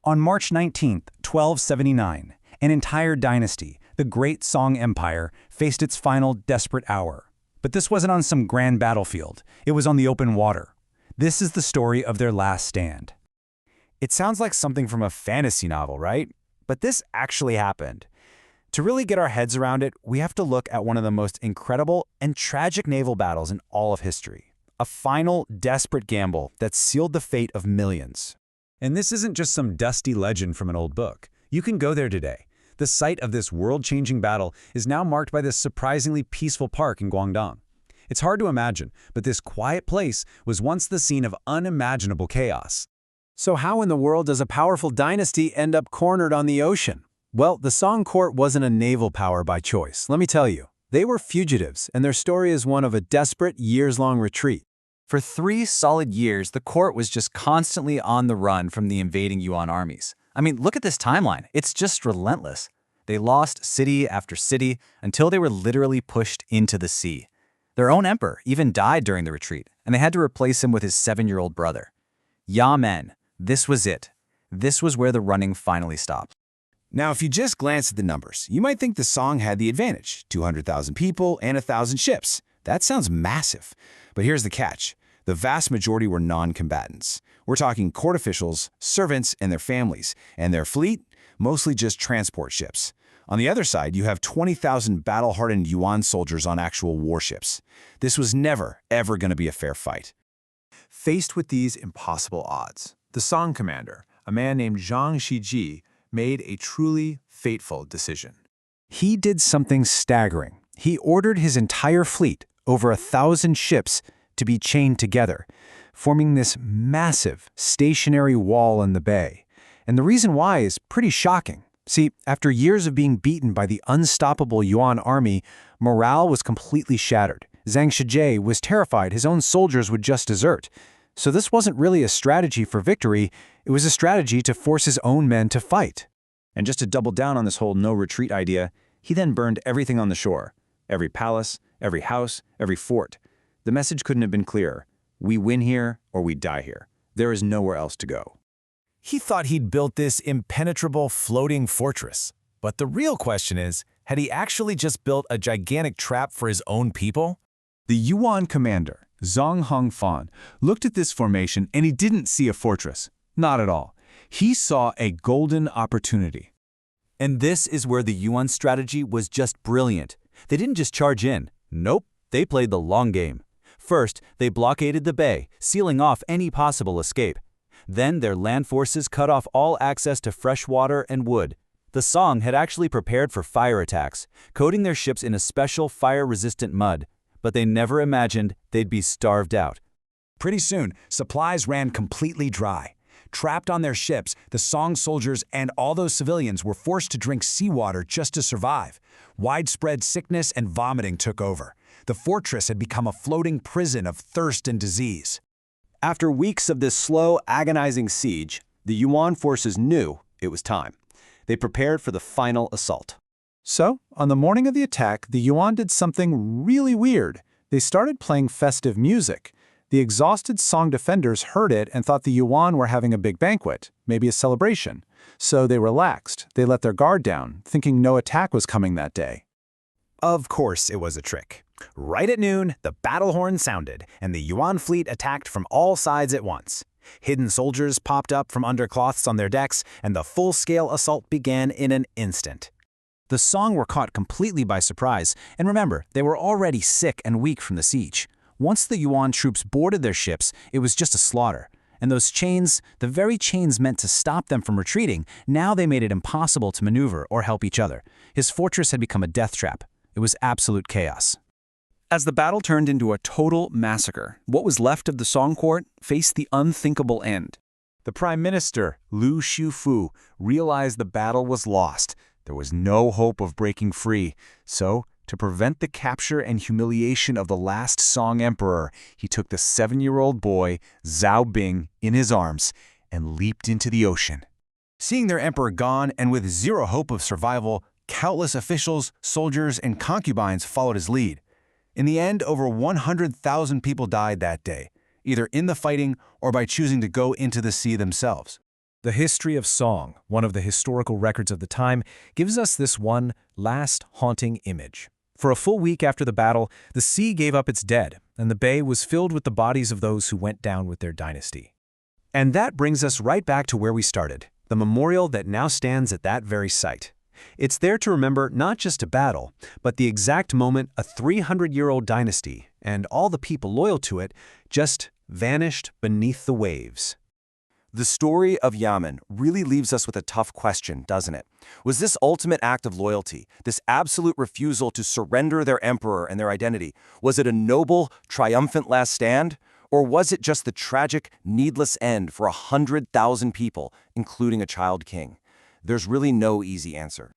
On March 19, 1279, an entire dynasty, the Great Song Empire, faced its final desperate hour. But this wasn't on some grand battlefield. It was on the open water. This is the story of their last stand. It sounds like something from a fantasy novel, right? But this actually happened. To really get our heads around it, we have to look at one of the most incredible and tragic naval battles in all of history. A final, desperate gamble that sealed the fate of millions. And this isn't just some dusty legend from an old book. You can go there today. The site of this world-changing battle is now marked by this surprisingly peaceful park in Guangdong. It's hard to imagine, but this quiet place was once the scene of unimaginable chaos. So how in the world does a powerful dynasty end up cornered on the ocean? Well, the Song court wasn't a naval power by choice, let me tell you. They were fugitives, and their story is one of a desperate, years-long retreat. For 3 solid years, the court was just constantly on the run from the invading Yuan armies. I mean, look at this timeline. It's just relentless. They lost city after city until they were literally pushed into the sea. Their own emperor even died during the retreat, and they had to replace him with his 7-year-old brother. Yamen, this was it. This was where the running finally stopped. Now, if you just glance at the numbers, you might think the Song had the advantage, 200,000 people and 1,000 ships. That sounds massive. But here's the catch. The vast majority were non-combatants. We're talking court officials, servants, and their families, and their fleet, mostly just transport ships. On the other side, you have 20,000 battle-hardened Yuan soldiers on actual warships. This was never, ever going to be a fair fight. Faced with these impossible odds, the Song commander, a man named Zhang Hongfan, made a truly fateful decision. He did something staggering. He ordered his entire fleet, over 1,000 ships, to be chained together, forming this massive, stationary wall in the bay. And the reason why is pretty shocking. See, after years of being beaten by the unstoppable Yuan army, morale was completely shattered. Zhang Hongfan was terrified his own soldiers would just desert. So this wasn't really a strategy for victory, it was a strategy to force his own men to fight. And just to double down on this whole no-retreat idea, he then burned everything on the shore. Every palace, every house, every fort. The message couldn't have been clearer. We win here or we die here. There is nowhere else to go. He thought he'd built this impenetrable floating fortress. But the real question is, had he actually just built a gigantic trap for his own people? The Yuan commander, Zhang Hongfan, looked at this formation and he didn't see a fortress. Not at all. He saw a golden opportunity. And this is where the Yuan strategy was just brilliant. They didn't just charge in. Nope, they played the long game. First, they blockaded the bay, sealing off any possible escape. Then their land forces cut off all access to fresh water and wood. The Song had actually prepared for fire attacks, coating their ships in a special fire-resistant mud. But they never imagined they'd be starved out. Pretty soon, supplies ran completely dry. Trapped on their ships, the Song soldiers and all those civilians were forced to drink seawater just to survive. Widespread sickness and vomiting took over. The fortress had become a floating prison of thirst and disease. After weeks of this slow, agonizing siege, the Yuan forces knew it was time. They prepared for the final assault. So, on the morning of the attack, the Yuan did something really weird. They started playing festive music. The exhausted Song defenders heard it and thought the Yuan were having a big banquet, maybe a celebration. So they relaxed. They let their guard down, thinking no attack was coming that day. Of course it was a trick. Right at noon, the battle horn sounded, and the Yuan fleet attacked from all sides at once. Hidden soldiers popped up from under cloths on their decks, and the full-scale assault began in an instant. The Song were caught completely by surprise, and remember, they were already sick and weak from the siege. Once the Yuan troops boarded their ships, it was just a slaughter. And those chains, the very chains meant to stop them from retreating, now they made it impossible to maneuver or help each other. His fortress had become a death trap. It was absolute chaos. As the battle turned into a total massacre, what was left of the Song court faced the unthinkable end. The Prime Minister, Lu Shifu, realized the battle was lost. There was no hope of breaking free. So, to prevent the capture and humiliation of the last Song emperor, he took the 7-year-old boy, Zhao Bing, in his arms and leaped into the ocean. Seeing their emperor gone and with zero hope of survival, countless officials, soldiers, and concubines followed his lead. In the end, over 100,000 people died that day, either in the fighting or by choosing to go into the sea themselves. The history of Song, one of the historical records of the time, gives us this one last haunting image. For a full week after the battle, the sea gave up its dead, and the bay was filled with the bodies of those who went down with their dynasty. And that brings us right back to where we started, the memorial that now stands at that very site. It's there to remember not just a battle, but the exact moment a 300-year-old dynasty, and all the people loyal to it, just vanished beneath the waves. The story of Yamen really leaves us with a tough question, doesn't it? Was this ultimate act of loyalty, this absolute refusal to surrender their emperor and their identity, was it a noble, triumphant last stand? Or was it just the tragic, needless end for 100,000 people, including a child king? There's really no easy answer.